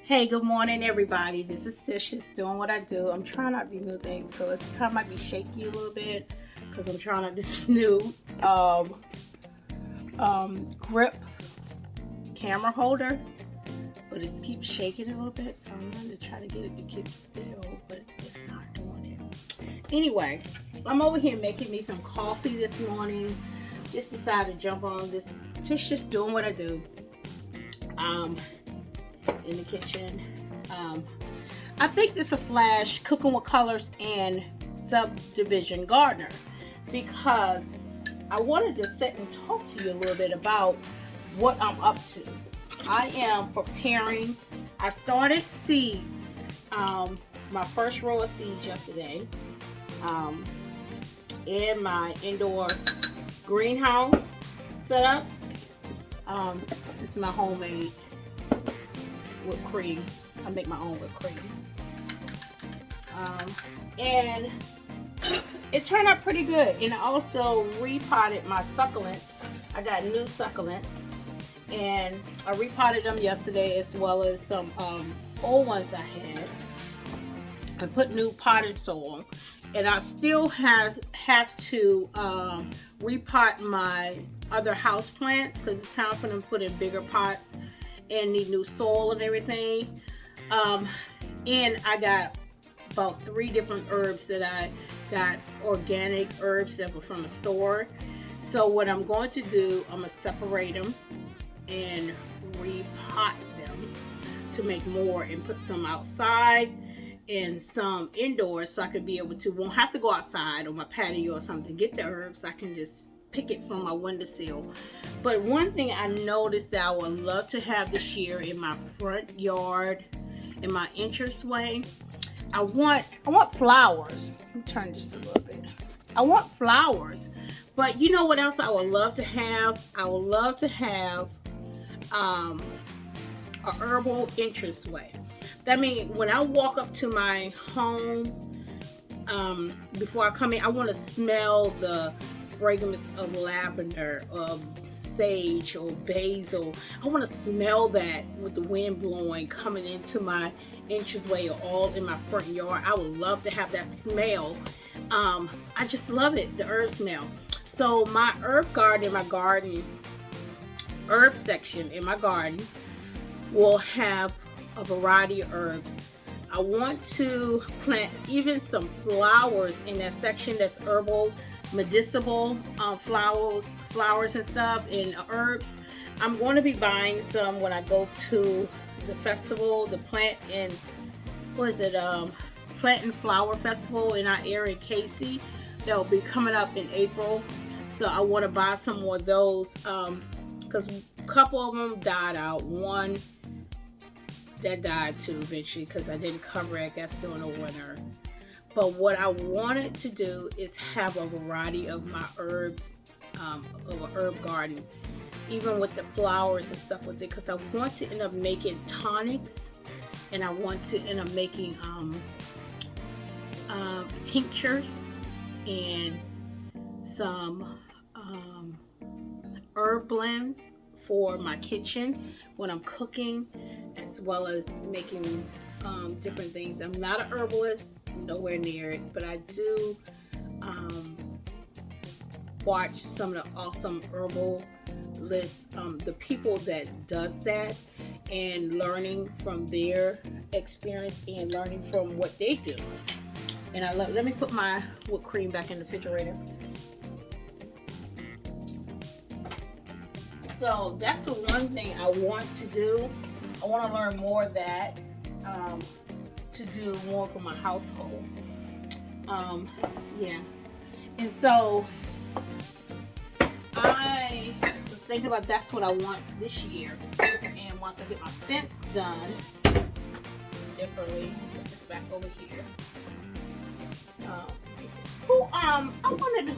Hey, good morning, everybody. This is Tish, just doing what I do. I'm trying out these new things, so it's kind of might be shaky a little bit because I'm trying out this new grip camera holder, but it keeps shaking a little bit, so I'm going to try to get it to keep still, but it's not doing it. Anyway, I'm over here making me some coffee this morning. Just decided to jump on this. Tish, just doing what I do. In the kitchen. I think this is / cooking with colors and subdivision gardener, because I wanted to sit and talk to you a little bit about what I'm up to. I am preparing. I started seeds, my first row of seeds yesterday, in my indoor greenhouse setup. This is my homemade whipped cream. I make my own whipped cream. And it turned out pretty good. And I also repotted my succulents. I got new succulents. And I repotted them yesterday, as well as some old ones I had. I put new potted soil. And I still have to repot my other house plants, because it's time for them to put in bigger pots and need new soil and everything. And I got about 3 different herbs that I got, organic herbs that were from the store. So what I'm going to do, I'm gonna separate them and repot them to make more, and put some outside and some indoors, so I could be able to, won't have to go outside on my patio or something to get the herbs. I can just pick it from my windowsill. But one thing I noticed that I would love to have this year in my front yard, in my entranceway, I want flowers. Let me turn just a little bit. I want flowers, but you know what else I would love to have? I would love to have a herbal entranceway. That means when I walk up to my home, before I come in, I want to smell the fragrance of lavender, of sage or basil. I want to smell that with the wind blowing coming into my entranceway, or all in my front yard. I would love to have that smell. I just love it, the herb smell. So my herb garden in my garden, herb section in my garden, will have a variety of herbs. I want to plant even some flowers in that section that's herbal, medicinal flowers and stuff, and herbs. I'm going to be buying some when I go to the festival, the plant and flower festival in our area in Casey. That'll be coming up in April. So I want to buy some more of those, because a couple of them died out. One that died too eventually, because I didn't cover it, I guess, during the winter. But what I wanted to do is have a variety of my herbs, of an herb garden, even with the flowers and stuff with it, because I want to end up making tonics, and I want to end up making tinctures and some herb blends for my kitchen when I'm cooking, as well as making different things. I'm not an herbalist, nowhere near it, but I do watch some of the awesome herbal lists, the people that does that, and learning from their experience and learning from what they do. And I love. Let me put my whipped cream back in the refrigerator. So that's the one thing I want to do. I want to learn more of that, to do more for my household. Yeah. And so I was thinking about, that's what I want this year. And once I get my fence done, differently, put this back over here. I wondered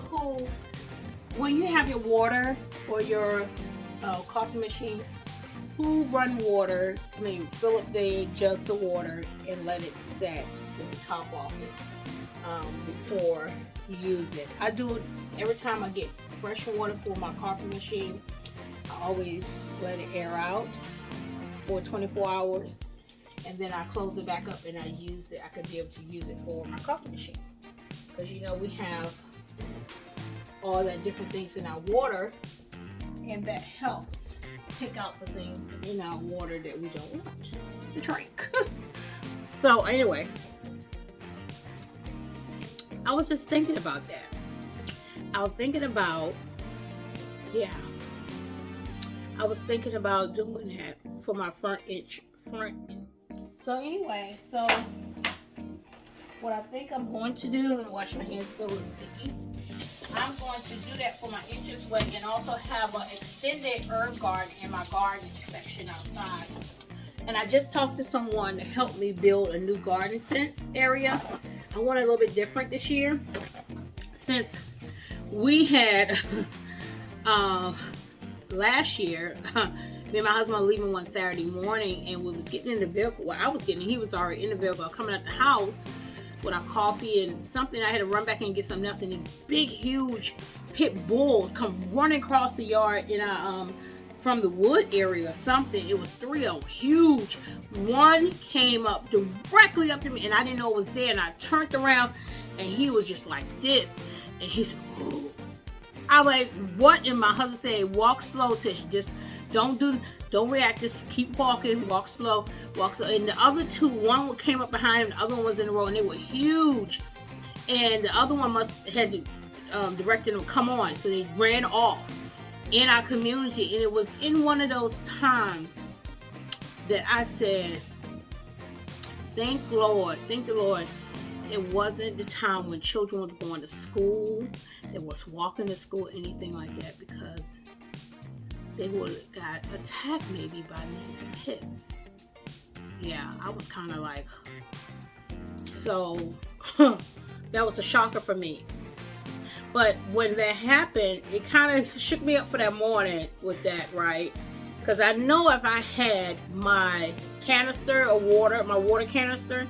when you have your water or your coffee machine, who run water, fill up the jugs of water and let it set with the top off it before you use it. I do it every time I get fresh water for my coffee machine. I always let it air out for 24 hours and then I close it back up and I use it. I could be able to use it for my coffee machine, because you know we have all that different things in our water, and that helps take out the things in our water that we don't want to drink. So anyway, I was just thinking about that. I was thinking about, I was thinking about doing that for my front inch. So anyway, so what I think I'm going to do, and wash my hands, still a little sticky. I'm going to do that for my entranceway, and also have an extended herb garden in my garden section outside. And I just talked to someone to help me build a new garden fence area. I want it a little bit different this year, since we had last year, me and my husband were leaving one Saturday morning, and we was getting in the vehicle. Well, I was getting, he was already in the vehicle, coming out the house with our coffee and something. I had to run back and get something else, and these big, huge pit bulls come running across the yard in our from the wood area or something. It was 3 of them, huge. One came up directly up to me, and I didn't know it was there. And I turned around, and he was just like this, and he said, "Ooh." I was like, "What?" And my husband said, "Walk slow, Tish. Just don't react. Just keep walking. Walk slow. Walk slow." And the other two, one came up behind him, the other one was in the road, and they were huge. And the other one must had directed them, "Come on." So they ran off in our community. And it was in one of those times that I said, thank the Lord. It wasn't the time when children was going to school, that was walking to school, anything like that, because they would have got attacked maybe by these pits. Yeah, I was kind of like, so that was a shocker for me. But when that happened, it kind of shook me up for that morning with that, right? Because I know if I had my canister of water, my water canister,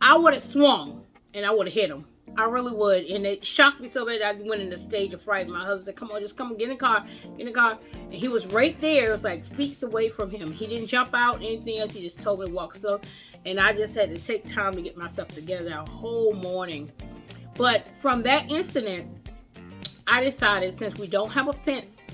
I would have swung and I would have hit him. I really would. And it shocked me so bad I went in the stage of fright. My husband said, "Come on, just come, get in the car, get in the car." And he was right there. It was like feet away from him. He didn't jump out, anything else. He just told me to walk slow. And I just had to take time to get myself together a whole morning. But from that incident, I decided, since we don't have a fence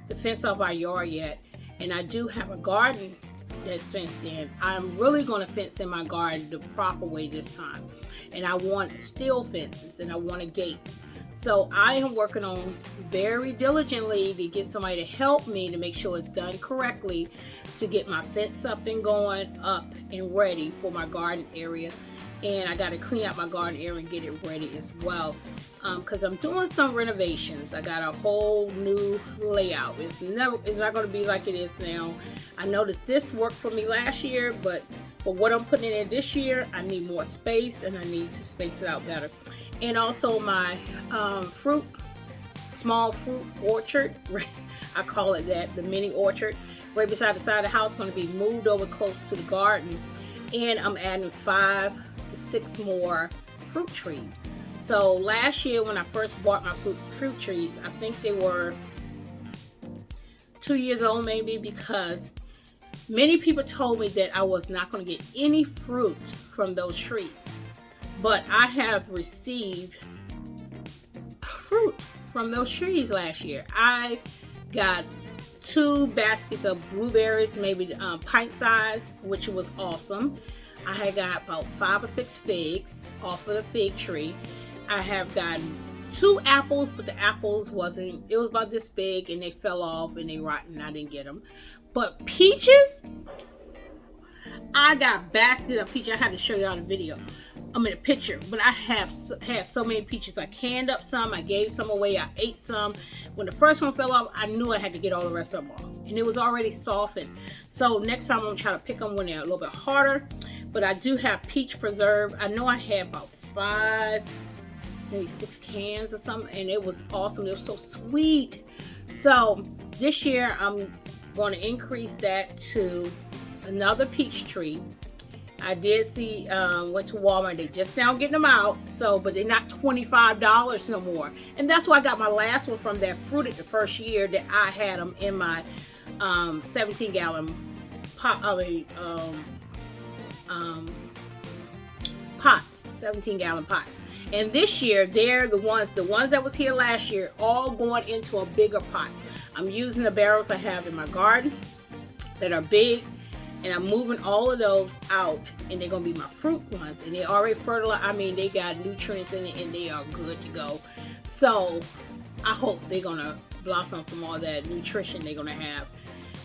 to fence off our yard yet, and I do have a garden that's fenced in, I'm really going to fence in my garden the proper way this time. And I want steel fences, and I want a gate. So I am working on very diligently to get somebody to help me to make sure it's done correctly, to get my fence up and going, up and ready for my garden area. And I got to clean out my garden area and get it ready as well, because I'm doing some renovations. I got a whole new layout. It's not going to be like it is now. I noticed this worked for me last year, but for what I'm putting in it this year, I need more space, and I need to space it out better. And also my small fruit orchard, I call it that, the mini orchard, right beside the side of the house, going to be moved over close to the garden. And I'm adding 5 to 6 more fruit trees. So last year when I first bought my fruit trees, I think they were 2 years old maybe, because many people told me that I was not going to get any fruit from those trees. But I have received fruit from those trees last year. I got 2 baskets of blueberries, maybe pint size, which was awesome. I had got about 5 or 6 figs off of the fig tree. I have gotten 2 apples, but the apples it was about this big, and they fell off and they rotten. I didn't get them. But peaches, I got baskets of peaches. I had to show y'all the video. I mean a picture, but I have had so many peaches. I canned up some, I gave some away, I ate some. When the first one fell off, I knew I had to get all the rest of them off, and it was already softened. So next time I'm gonna try to pick them when they're a little bit harder. But I do have peach preserve. I know I had about 5, maybe 6 cans or something, and it was awesome. It was so sweet. So this year I'm going to increase that to another peach tree. I did see, went to Walmart. They just now getting them out, but they're not $25 no more. And that's why I got my last one from that fruited the first year that I had them in my 17-gallon pot. pots, 17-gallon pots. And this year, they're the ones that was here last year, all going into a bigger pot. I'm using the barrels I have in my garden that are big, and I'm moving all of those out, and they're gonna be my fruit ones, and they already fertilized. I mean, they got nutrients in it, and they are good to go. So I hope they're gonna blossom from all that nutrition they're gonna have.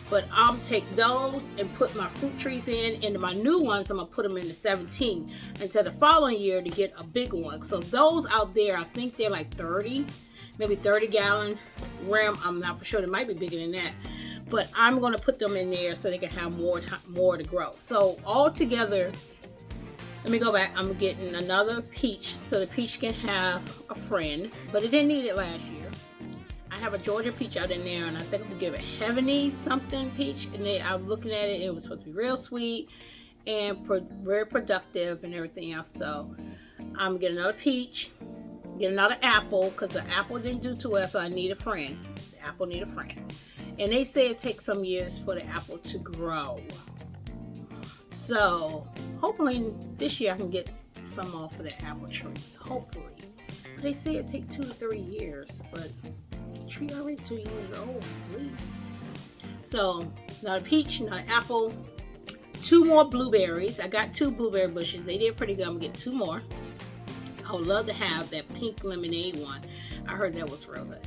But I'll take those and put my fruit trees in, and my new ones, I'm gonna put them in the 17 until the following year to get a bigger one. So those out there, I think they're like 30, maybe 30-gallon rim. I'm not for sure. They might be bigger than that. But I'm gonna put them in there so they can have more to grow. So all together, let me go back. I'm getting another peach so the peach can have a friend, but it didn't need it last year. I have a Georgia peach out in there, and I think I'm gonna give it heavenly something peach. And I'm looking at it; it was supposed to be real sweet and very productive and everything else. So I'm getting another peach, get another apple because the apple didn't do too well, so I need a friend. The apple need a friend, and they say it takes some years for the apple to grow. So hopefully this year I can get some off of the apple tree. Hopefully, but they say it takes 2 to 3 years, but tree already 2 years old. Please. So not a peach, not an apple, 2 more blueberries. I got 2 blueberry bushes. They did pretty good. I'm gonna get 2 more. I would love to have that pink lemonade one. I heard that was real good.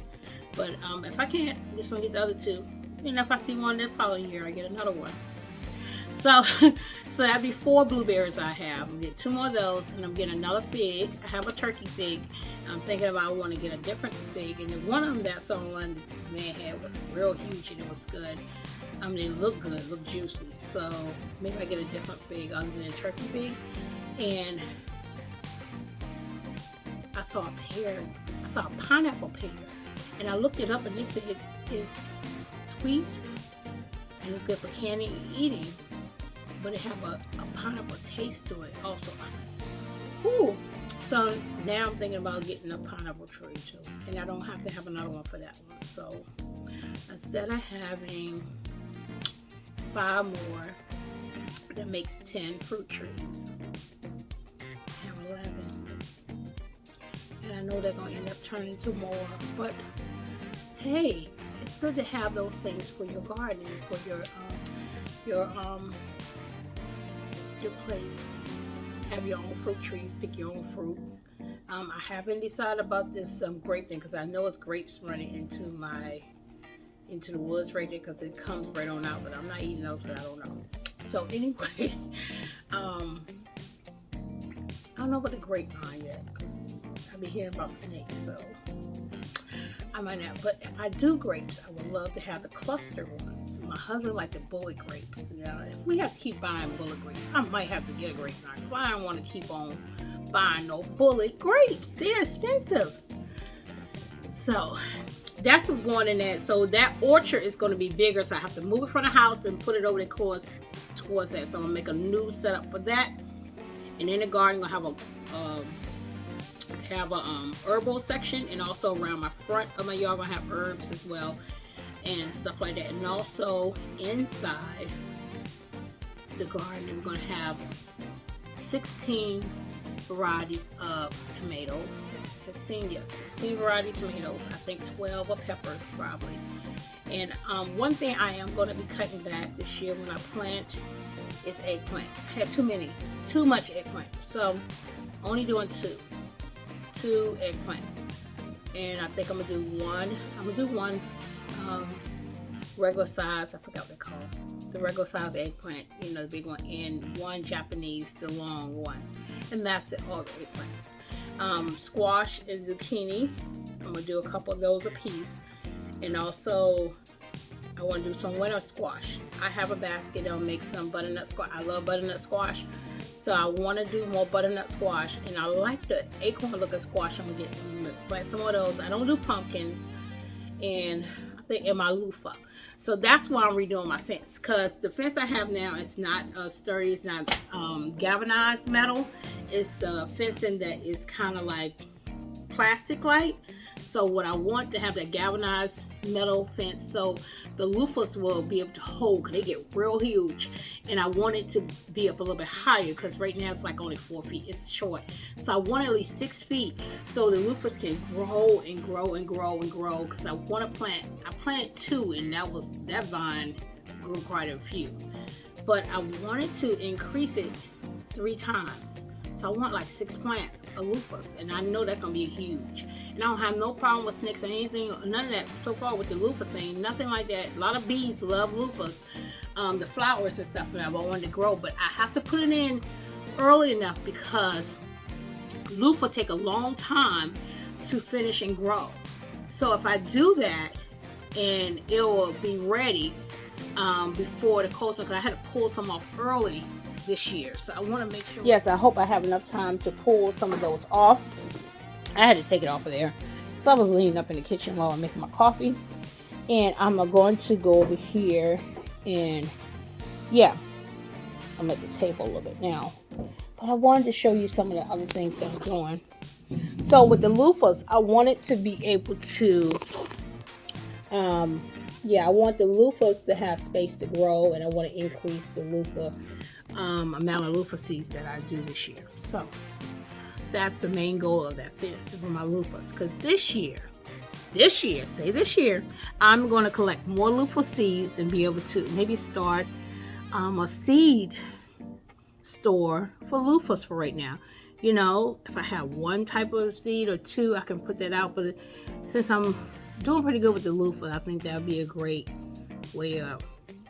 But if I can't, I'm just gonna get the other 2. And if I see one the following year, I get another one. So that'd be 4 blueberries I have. I'm gonna get 2 more of those, and I'm getting another fig. I have a turkey fig. I'm thinking about I want to get a different fig, and then one of them that's online man had was real huge and it was good. I mean, it looked good, looked juicy. So maybe I get a different fig other than a turkey fig. And I saw a pineapple pear, and I looked it up, and they said it is sweet and it's good for candy eating, but it have a pineapple taste to it also. I said, ooh. So now I'm thinking about getting a pineapple tree too, and I don't have to have another one for that one. So instead of having 5 more, that makes 10 fruit trees. I have 11, and I know they're gonna end up turning into more. But hey, it's good to have those things for your garden, for your place. Have your own fruit trees, pick your own fruits. I haven't decided about this grape thing because I know it's grapes running into the woods right there because it comes right on out, but I'm not eating those because I don't know. So anyway, I don't know about the grapevine yet because I've been hearing about snakes, so I might not. But if I do grapes, I would love to have the cluster ones. My husband liked the bullet grapes. If we have to keep buying bullet grapes, I might have to get a grapevine because I don't want to keep on buying no bullet grapes. They're expensive. So that's what's going in that. So that orchard is going to be bigger, so I have to move it from the house and put it over the course towards that. So I'm gonna make a new setup for that. And in the garden, I'm gonna have a herbal section, and also around my front of my yard I'm gonna have herbs as well and stuff like that. And also inside the garden we're gonna have 16 varieties of tomatoes. 16 varieties of tomatoes. I think 12 of peppers probably. And one thing I am going to be cutting back this year when I plant is eggplant. I have too much eggplant, so only doing two eggplants. And I think I'm gonna do one regular size, I forgot what they call it, the regular size eggplant, the big one, and one Japanese, the long one. And that's it, all the eggplants. Squash and zucchini, I'm gonna do a couple of those a piece. And also I want to do some winter squash. I have a basket that'll make some butternut squash. I love butternut squash, so I want to do more butternut squash. And I like the acorn looking squash. I'm gonna plant some of those. I don't do pumpkins, and I think in my loofah. So that's why I'm redoing my fence, because the fence I have now is not sturdy. It's not galvanized metal. It's the fencing that is kind of like plastic like. So what I want to have that galvanized metal fence so the loofahs will be able to hold, because they get real huge. And I want it to be up a little bit higher, because right now it's like only 4 feet. It's short. So I want at least 6 feet so the loofahs can grow and grow and grow and grow, because I want to plant. I planted 2, and that vine grew quite a few. But I wanted to increase it 3 times. So I want like 6 plants of loofahs, and I know that's gonna be huge. And I don't have no problem with snakes or anything, none of that so far with the loofah thing, nothing like that. A lot of bees love loofahs, the flowers and stuff that I wanted to grow, but I have to put it in early enough because loofah take a long time to finish and grow. So if I do that, and it will be ready before the cold snap, because I had to pull some off early this year, so I want to make sure. Yes, I hope I have enough time to pull some of those off. I had to take it off of there, so I was leaning up in the kitchen while I'm making my coffee, and I'm going to go over here, and yeah, I'm at the table a little bit now, but I wanted to show you some of the other things that I'm doing. So with the loofahs, I wanted to be able to I want the loofahs to have space to grow, and I want to increase the loofah amount of loofah seeds that I do this year. So that's the main goal of that fence for my loofahs, because this year, I'm going to collect more loofah seeds and be able to maybe start a seed store for loofahs for right now. You know, if I have one type of seed or 2, I can put that out, but since I'm doing pretty good with the loofah, I think that would be a great way of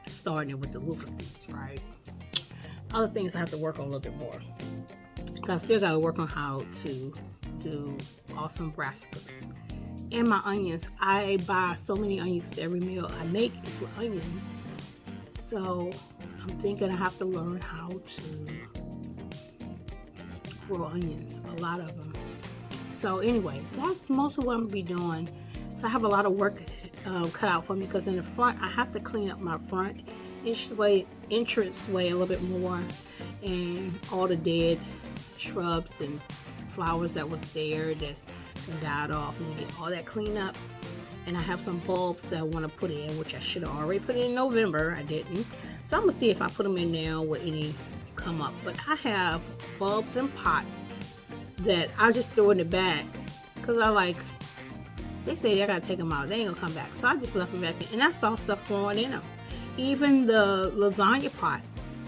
starting it with the loofah seeds, right? Other things I have to work on a little bit more. I still got to work on how to do awesome brassicas. And my onions. I buy so many onions. Every meal I make is with onions. So I'm thinking I have to learn how to grow onions. A lot of them. So anyway, that's most of what I'm going to be doing. So I have a lot of work cut out for me, because in the front, I have to clean up my front entrance way a little bit more, and all the dead shrubs and flowers that was there that's died off, and get all that cleaned up. And I have some bulbs that I want to put in, which I should have already put in November. I didn't. So I'm going to see if I put them in now, will any come up. But I have bulbs and pots that I just throw in the back, because they say I got to take them out. They ain't going to come back. So I just left them back there, and I saw stuff growing in them. Even the lasagna pot,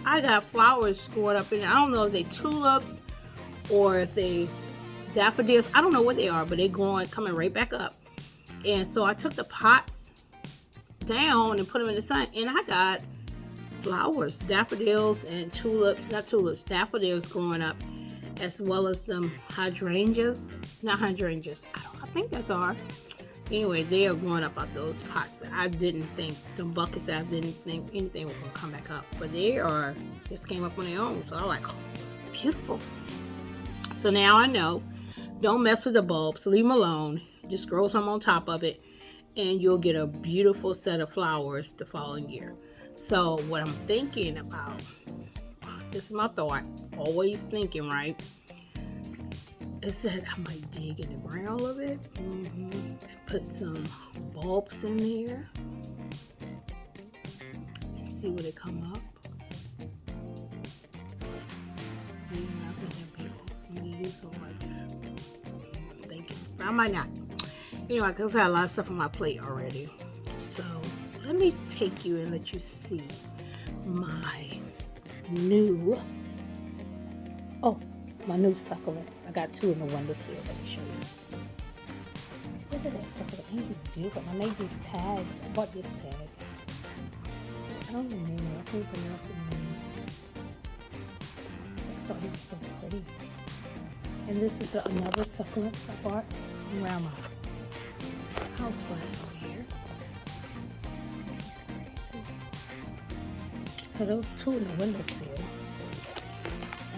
I got flowers growing up in it. I don't know if they tulips or if they daffodils. I don't know what they are, but they're coming right back up. And so I took the pots down and put them in the sun, and I got flowers, daffodils and daffodils growing up, as well as them hydrangeas. Not hydrangeas. I think that's all. Anyway, they are growing up out those pots. I didn't think, the buckets, I didn't think anything was going to come back up. But they just came up on their own. So I'm like, oh, beautiful. So now I know, don't mess with the bulbs. Leave them alone. Just grow some on top of it, and you'll get a beautiful set of flowers the following year. So what I'm thinking about, this is my thought, always thinking, right? Is that I might dig in the ground a little bit, and put some bulbs in there and see where they come up. Yeah, I think that'd be awesome to do something like that. I'm thinking, but I might not. Anyway, because I got a lot of stuff on my plate already. So let me take you and let you see my new succulents. I got 2 in the windowsill. Let me show you. Look at that succulent. I think it's beautiful. I made these tags. I bought this tag. I don't know the name. I can't pronounce the name. I thought he was so pretty. And this is another succulent I bought around my house plants over here. He's great too. So those 2 in the windowsill.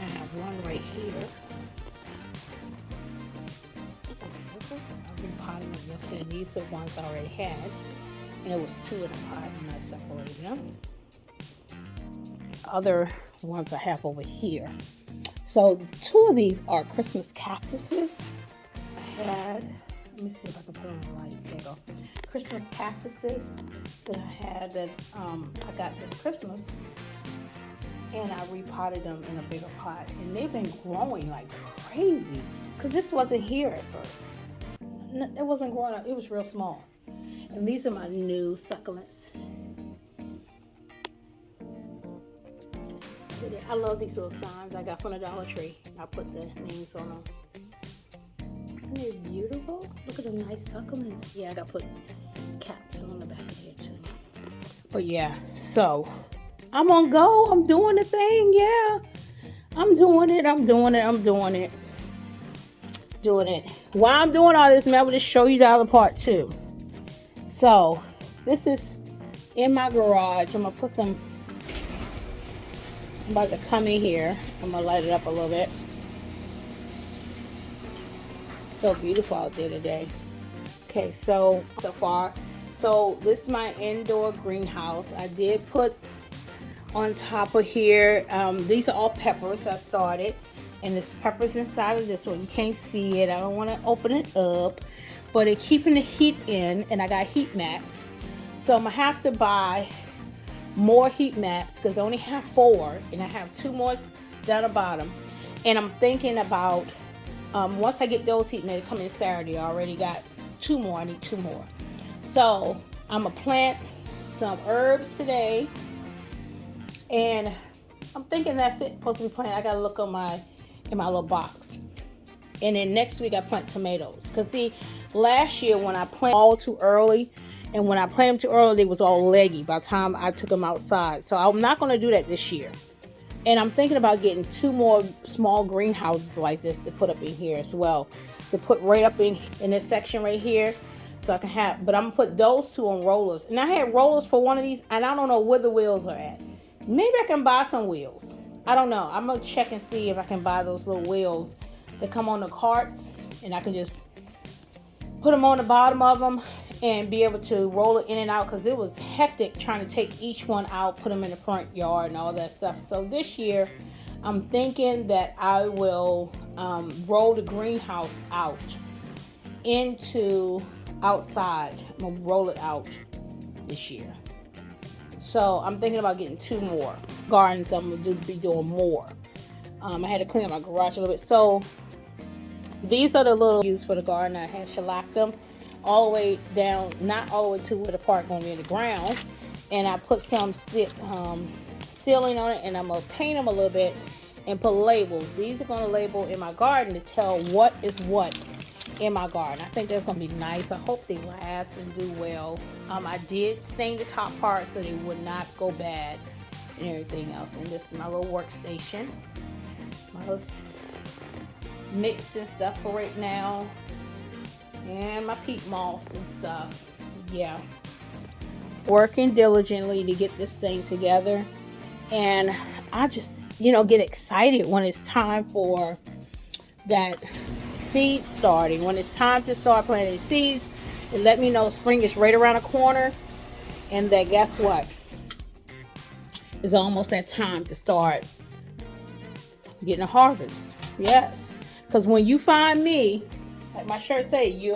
I have one right here. I've been potting them yesterday. These are ones I already had. And it was 2 in a pot, and I separated them. Other ones I have over here. So 2 of these are Christmas cactuses. I had Let me see if I can put it on the light. There you go. Christmas cactuses that I had that I got this Christmas. And I repotted them in a bigger pot. And they've been growing like crazy. Because this wasn't here at first. It wasn't growing up. It was real small. And these are my new succulents. I love these little signs I got from the Dollar Tree. I put the names on them. Isn't they beautiful? Look at the nice succulents. Yeah, I got to put caps on the back of here too. But yeah, so I'm on go. I'm doing the thing. Yeah, I'm doing it. Doing it. While I'm doing all this, I'm able to show you the other part too. So this is in my garage. I'm about to come in here. I'm gonna light it up a little bit. So beautiful out there today. Okay, so far. So this is my indoor greenhouse. I did put on top of here, these are all peppers I started. And there's peppers inside of this one. You can't see it. I don't want to open it up. But it's keeping the heat in. And I got heat mats. So I'm going to have to buy more heat mats. Because I only have 4. And I have 2 more down the bottom. And I'm thinking about, once I get those heat mats, coming Saturday. I already got 2 more. I need 2 more. So I'm going to plant some herbs today. And I'm thinking that's it. Supposed to be planted. I got to look on in my little box. And then next week I plant tomatoes. Because see, last year when I planted all too early, and when I planted them too early, they was all leggy by the time I took them outside. So I'm not going to do that this year. And I'm thinking about getting 2 more small greenhouses like this to put up in here as well. To put right up in this section right here. So I can have, but I'm going to put those 2 on rollers. And I had rollers for one of these, and I don't know where the wheels are at. Maybe I can buy some wheels. I don't know. I'm going to check and see if I can buy those little wheels that come on the carts. And I can just put them on the bottom of them and be able to roll it in and out. Because it was hectic trying to take each one out, put them in the front yard and all that stuff. So this year, I'm thinking that I will roll the greenhouse out into outside. I'm going to roll it out this year. So I'm thinking about getting 2 more gardens. I'm going to be doing more. I had to clean up my garage a little bit. So these are the little used for the garden. I had shellacked them all the way down, not all the way to where the part going to be in the ground. And I put some sealing on it, and I'm going to paint them a little bit and put labels. These are going to label in my garden to tell what is what in my garden. I think that's going to be nice. I hope they last and do well. I did stain the top part so they would not go bad and everything else. And this is my little workstation. My little mix and stuff for right now. And my peat moss and stuff. Yeah. Working diligently to get this thing together. And I just, get excited when it's time for that seed starting. When it's time to start planting seeds, it let me know spring is right around the corner, and that guess what? It's almost that time to start getting a harvest. Yes, because when you find me, like my shirt say,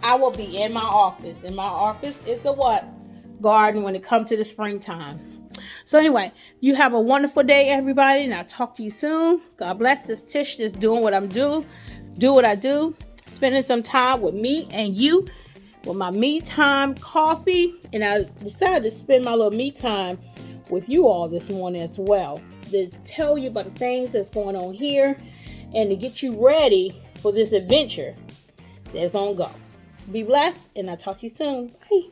I will be in my office. And my office is the what? Garden when it comes to the springtime. So anyway, you have a wonderful day, everybody, and I'll talk to you soon. God bless. This Tish is doing what I'm do what I do, spending some time with me and you, with my me time coffee. And I decided to spend my little me time with you all this morning as well, to tell you about the things that's going on here and to get you ready for this adventure that's on go. Be blessed, and I'll talk to you soon. Bye.